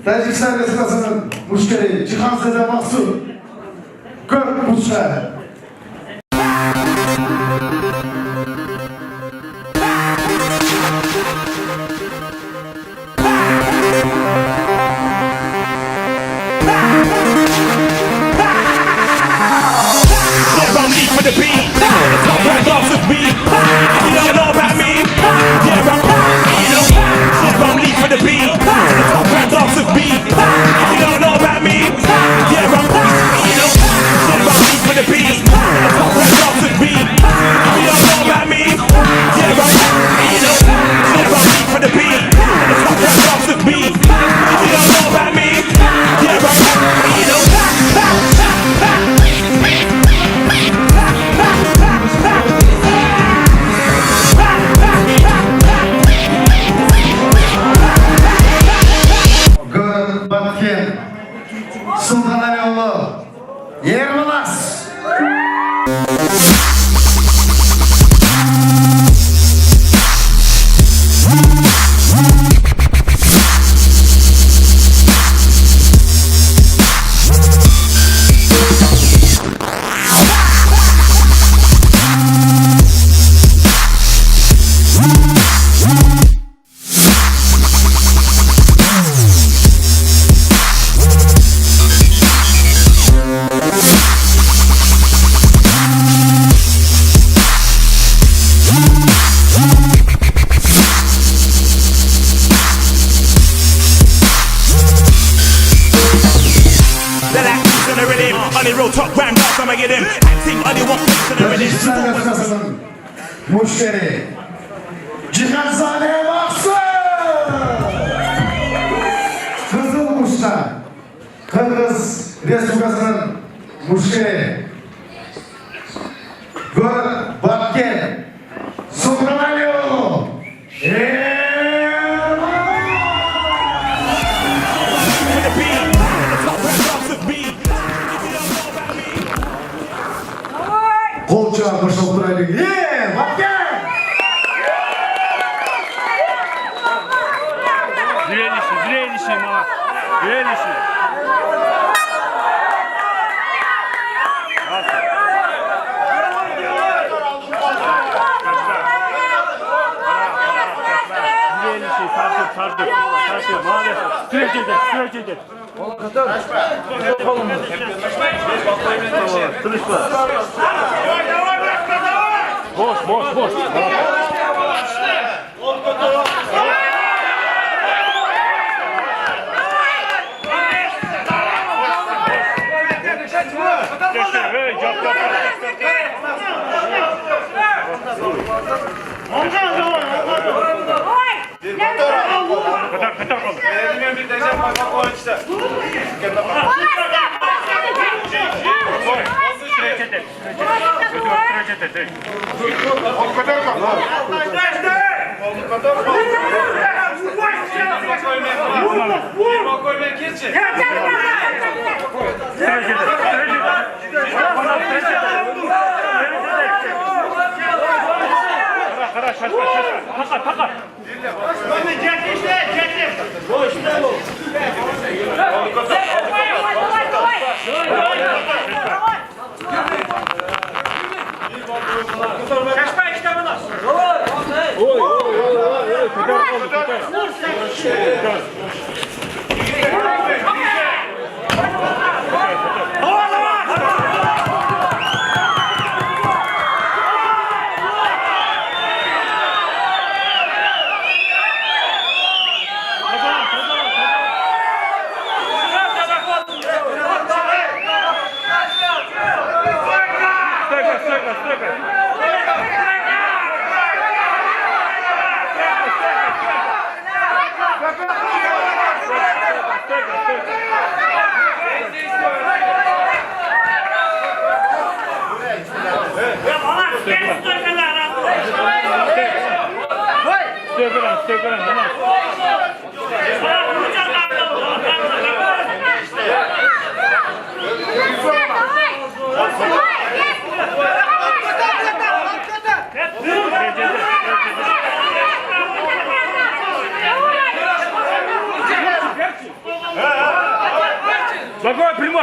Tacikistan Respublikası'nın müşteri Cihan Sezer Mahsur Gök Burçlar. Tacikistan Respublikası'nın müşteri Cihan Sezer Mahsur Kızılburçlar. Kırgız Respublikası'nın müşteri Gök Batken Subramanyolu. Kolça başlatıraydı. Batken! Züreyli ama. Züreyli işi. Sardır. Maalesef. Sürekli. Oğlum kadar. Oğlum. Boş. Takar. Kaçma işte bunlar.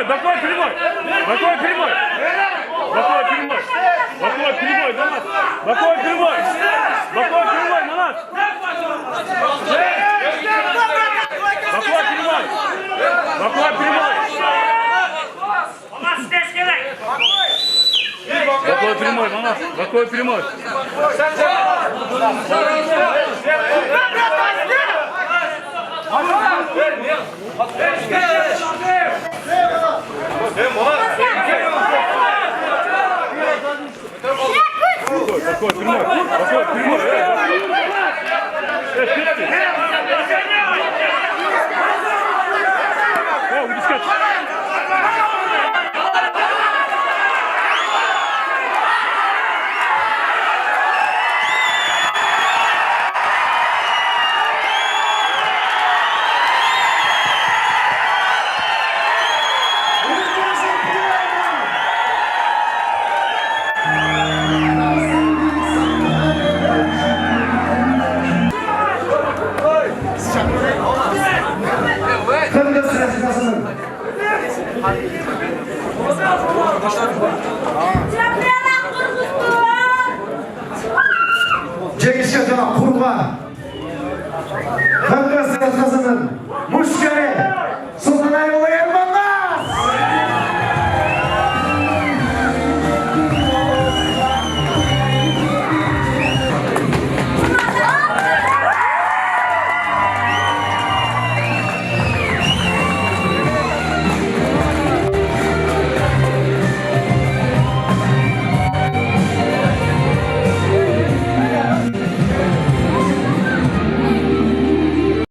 Primoy, Bakoy, Primoy. Bakoy, Primoy. Bakoy, Primoy. Bakoy, Primoy, Manas. Bakoy, Primoy. Bakoy, Primoy, Manas. Bakoy, Primoy. Bakoy, Primoy. Bakoy, Primoy, Manas. Bakoy, Primoy. Bakoy, Primoy. Bakoy, Primoy. О, удискать. Kırgız Respublikası'nın Cengiz Şah'ın kurban